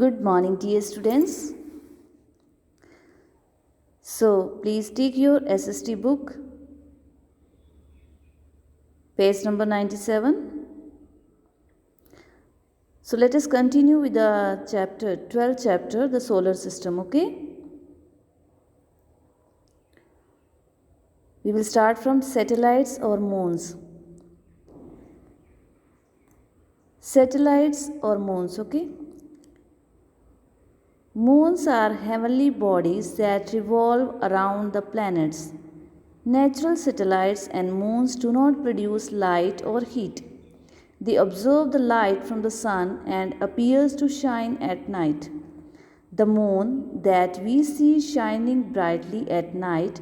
Good morning, dear students. So, please take your SST book, page number 97. So, let us continue with the 12th chapter, the solar system, okay? We will start from satellites or moons. Satellites or moons, okay? Moons are heavenly bodies that revolve around the planets. Natural satellites and moons do not produce light or heat. They absorb the light from the sun and appears to shine at night. The moon that we see shining brightly at night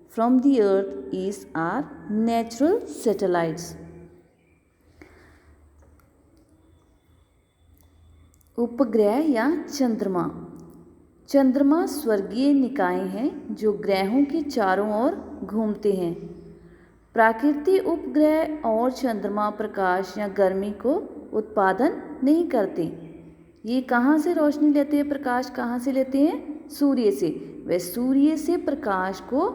from the earth is our natural satellites. उपग्रह या चंद्रमा। चंद्रमा स्वर्गीय निकाय हैं जो ग्रहों के चारों ओर घूमते हैं। प्राकृतिक उपग्रह और चंद्रमा प्रकाश या गर्मी को उत्पादन नहीं करते। ये कहाँ से रोशनी लेते हैं, प्रकाश कहाँ से लेते हैं? सूर्य से। वे सूर्य से प्रकाश को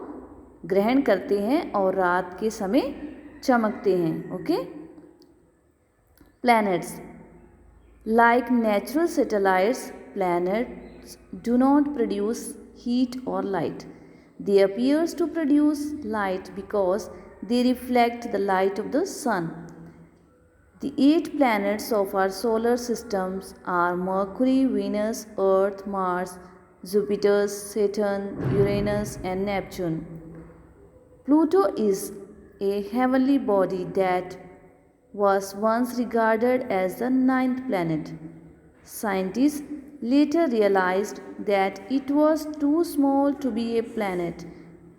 ग्रहण करते हैं और रात के समय चमकते हैं। Okay. Planets like natural satellites, planets do not produce heat or light. They appear to produce light because they reflect the light of the sun. The 8 planets of our solar systems are Mercury, Venus, Earth, Mars, Jupiter, Saturn, Uranus, and Neptune. Pluto is a heavenly body that was once regarded as the 9th planet. Scientists later realized that it was too small to be a planet.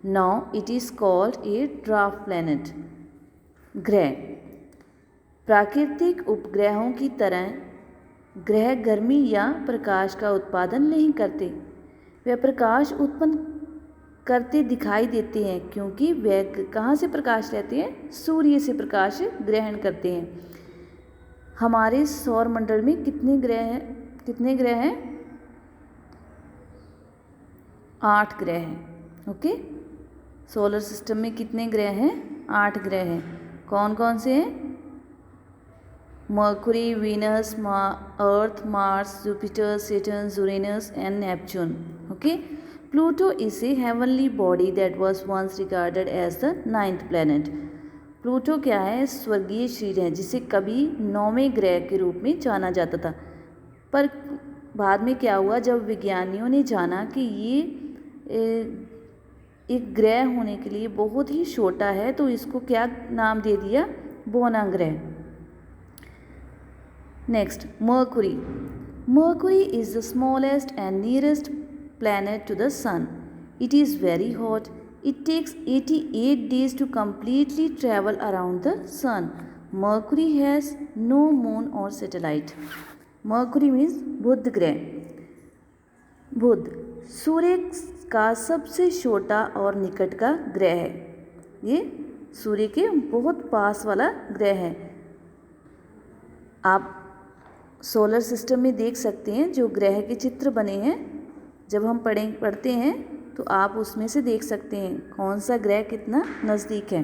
Now it is called a dwarf planet. ग्रह प्राकृतिक उपग्रहों की तरह ग्रह गर्मी या प्रकाश का उत्पादन नहीं करते। वे प्रकाश उत्पन्न करते दिखाई देते हैं क्योंकि वे कहाँ से प्रकाश लेते हैं? सूर्य से प्रकाश ग्रहण करते हैं। हमारे सौर मंडल में कितने ग्रह हैं? 8 ग्रह हैं। ओके। सोलर सिस्टम में कितने ग्रह हैं? 8 ग्रह हैं। कौन कौन से हैं? Mercury, Venus, Earth, Mars, Jupiter, Saturn, Uranus and Neptune. Okay. Pluto is a heavenly body that was once regarded as the 9th planet. Pluto क्या है? स्वर्गीय शरीर है जिसे कभी 9वें ग्रह के रूप में जाना जाता था, पर बाद में क्या हुआ, जब विज्ञानियों ने जाना कि ये एक ग्रह होने के लिए बहुत ही छोटा है, तो इसको क्या नाम दे दिया? बोना ग्रह। Next, Mercury. Mercury is the smallest and nearest planet to the sun. It is very hot. It takes 88 days to completely travel around the sun. Mercury has no moon or satellite. Mercury means बुध ग्रह। बुध सूर्य का सबसे छोटा और निकट का ग्रह है। ये सूर्य के बहुत पास वाला ग्रह है। आप सोलर सिस्टम में देख सकते हैं जो ग्रह के चित्र बने हैं। जब हम पढ़ते हैं तो आप उसमें से देख सकते हैं कौन सा ग्रह कितना नज़दीक है।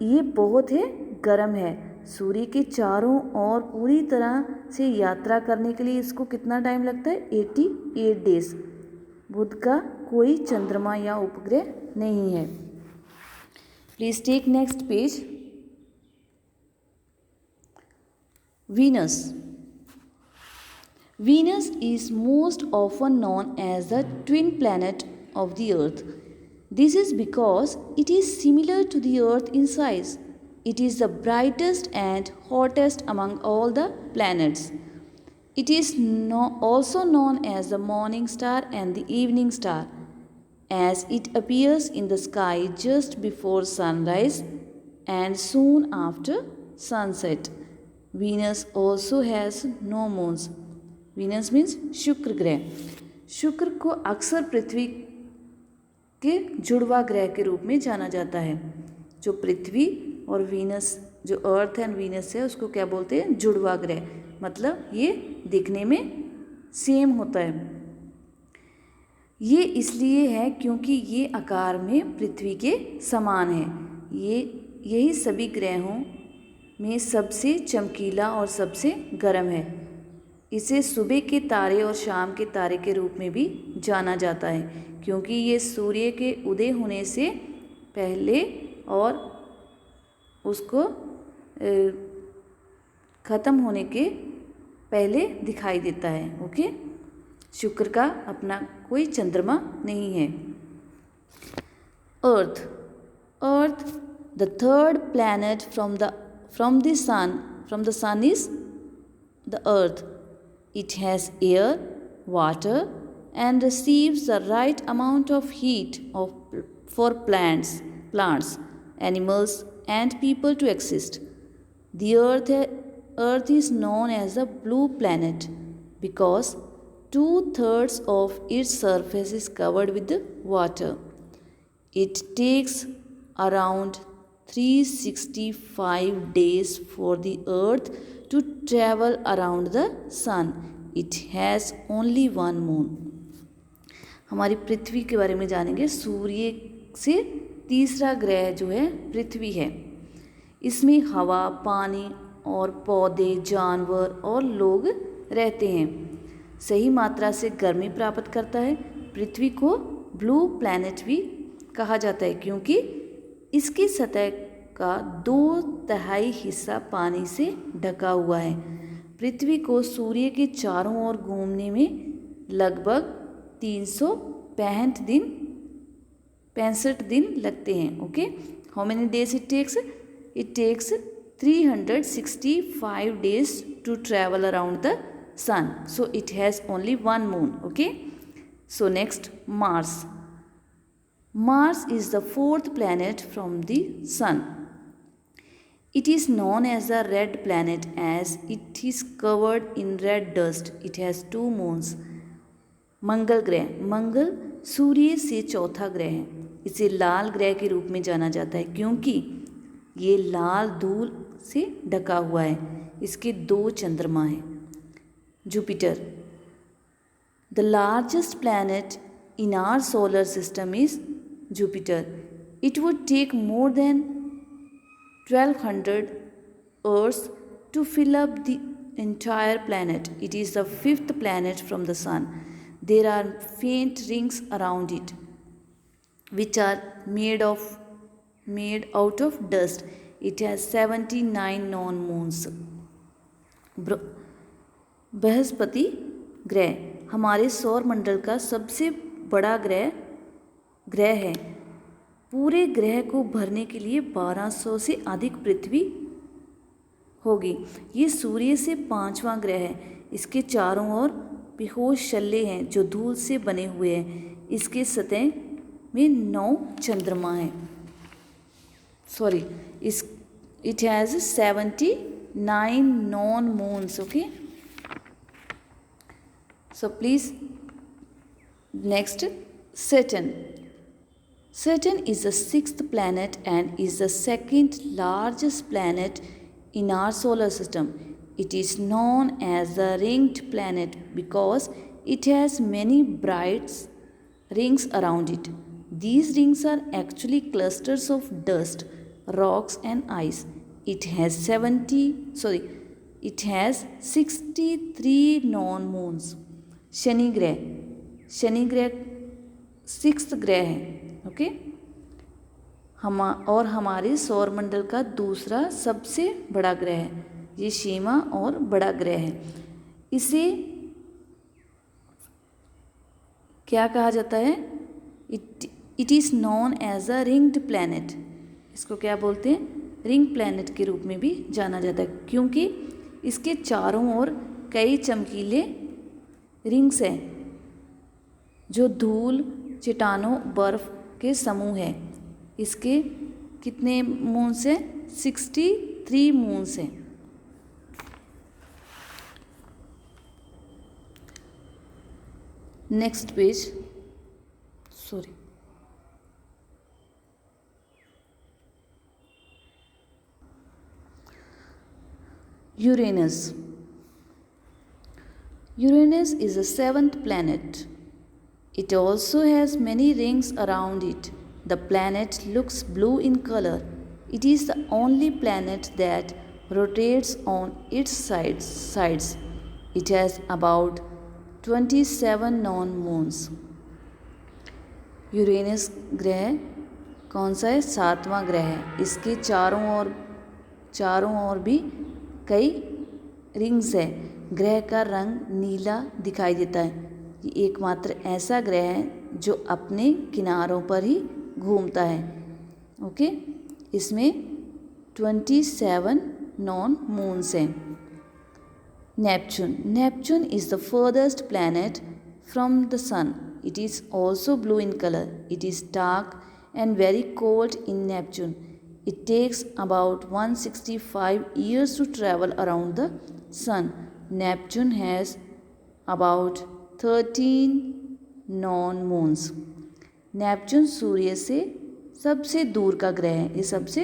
ये बहुत है गर्म है। सूर्य के चारों ओर पूरी तरह से यात्रा करने के लिए इसको कितना टाइम लगता है? 88 डेज। बुध का कोई चंद्रमा या उपग्रह नहीं है। Please take next page. Venus. Venus is most often known as the twin planet of the Earth. This is because it is similar to the Earth in size. It is the brightest and hottest among all the planets. It is also known as the morning star and the evening star, as it appears in the sky just before sunrise and soon after sunset. Venus also has no moons. Venus means शुक्र ग्रह। शुक्र को अक्सर पृथ्वी के जुड़वा ग्रह के रूप में जाना जाता है। जो पृथ्वी और वीनस जो अर्थ एंड वीनस है उसको क्या बोलते हैं, जुड़वा ग्रह, मतलब ये दिखने में सेम होता है। ये इसलिए है क्योंकि ये आकार में पृथ्वी के समान है। यही सभी ग्रहों में सबसे चमकीला और सबसे गर्म है। इसे सुबह के तारे और शाम के तारे के रूप में भी जाना जाता है, क्योंकि ये सूर्य के उदय होने से पहले और उसको ख़त्म होने के पहले दिखाई देता है। ओके, शुक्र का अपना कोई चंद्रमा नहीं है। Earth the third planet from the sun is the Earth. It has air, water, and receives the right amount of heat for plants, animals, and people to exist. The Earth is known as the blue planet because 2/3 of its surface is covered with water. It takes around 365 days for the Earth to travel around the sun. It has only one moon. हमारी पृथ्वी के बारे में जानेंगे। सूर्य से तीसरा ग्रह जो है पृथ्वी है। इसमें हवा, पानी और पौधे, जानवर और लोग रहते हैं। सही मात्रा से गर्मी प्राप्त करता है। पृथ्वी को ब्लू प्लैनेट भी कहा जाता है क्योंकि इसकी सतह का 2/3 हिस्सा पानी से ढका हुआ है। पृथ्वी को सूर्य के चारों ओर घूमने में लगभग 365 दिन लगते हैं। Okay, how many days it takes? It takes 365 days to travel around the sun. So it has only one moon. Okay, so next, Mars. Mars is the fourth planet from the sun. It is known as the red planet as it is covered in red dust. It has 2 moons. मंगल ग्रह, मंगल सूर्य से चौथा ग्रह है। इसे लाल ग्रह के रूप में जाना जाता है क्योंकि ये लाल धूल से ढका हुआ है। इसके 2 चंद्रमा हैं। Jupiter, the largest planet in our solar system is Jupiter. It would take more than 1200 Earths to fill up the entire planet. It is the 5th planet from the sun. There are faint rings around it, which are made out of dust. It has 79 known moons. Brihaspati ग्रह हमारे सौर मंडल का सबसे बड़ा ग्रह है। पूरे ग्रह को भरने के लिए 1200 से अधिक पृथ्वी होगी। ये सूर्य से 5वां ग्रह है। इसके चारों ओर बेहोश शल्ले हैं जो धूल से बने हुए हैं। इसके सतह में 9 चंद्रमा हैं। It has 79 known moons. Okay, so please, next, Saturn. Saturn is the 6th planet and is the second largest planet in our solar system. It is known as the ringed planet because it has many bright rings around it. These rings are actually clusters of dust, rocks and ice. It has 63 known moons. Shani ग्रह 6th ग्रह है। Okay, और हमारे सौर मंडल का दूसरा सबसे बड़ा ग्रह है। ये 6वां और बड़ा ग्रह है। इसे क्या कहा जाता है? It is known as a ringed planet. इसको क्या बोलते हैं? रिंग प्लैनेट के रूप में भी जाना जाता है क्योंकि इसके चारों ओर कई चमकीले रिंग्स हैं जो धूल, चट्टानों, बर्फ के समूह हैं। इसके कितने मून्स हैं? 63 मून्स हैं। Next page, Uranus. Uranus is the seventh planet. It also has many rings around it. The planet looks blue in color. It is the only planet that rotates on its sides. It has about 27 non-moons. Uranus ग्रह कौन सा है? 7वां ग्रह है। इसके चारों ओर भी कई रिंग्स है। ग्रह का रंग नीला दिखाई देता है। ये एकमात्र ऐसा ग्रह है जो अपने किनारों पर ही घूमता है। ओके, इसमें 27 नॉन मून्स हैं। Neptune is the furthest planet from the sun. It is also blue in color. It is dark and very cold in Neptune. It takes about 165 years to travel around the sun. Neptune has about 13 non-moons. Neptune सूर्य से सबसे दूर का ग्रह है। ये सबसे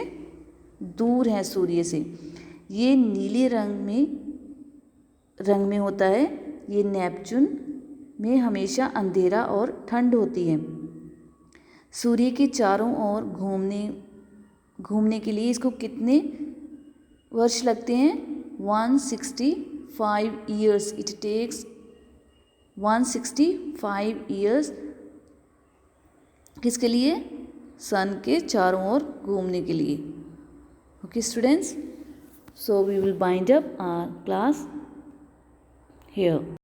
दूर है सूर्य से। ये नीले रंग में होता है। ये नेपच्यून में हमेशा अंधेरा और ठंड होती है। सूर्य के चारों ओर घूमने के लिए इसको कितने वर्ष लगते हैं? 165 ईयर्स। इट टेक्स 165 ईयर्स किसके लिए? सन के चारों ओर घूमने के लिए। Okay students, so we will bind up our class here.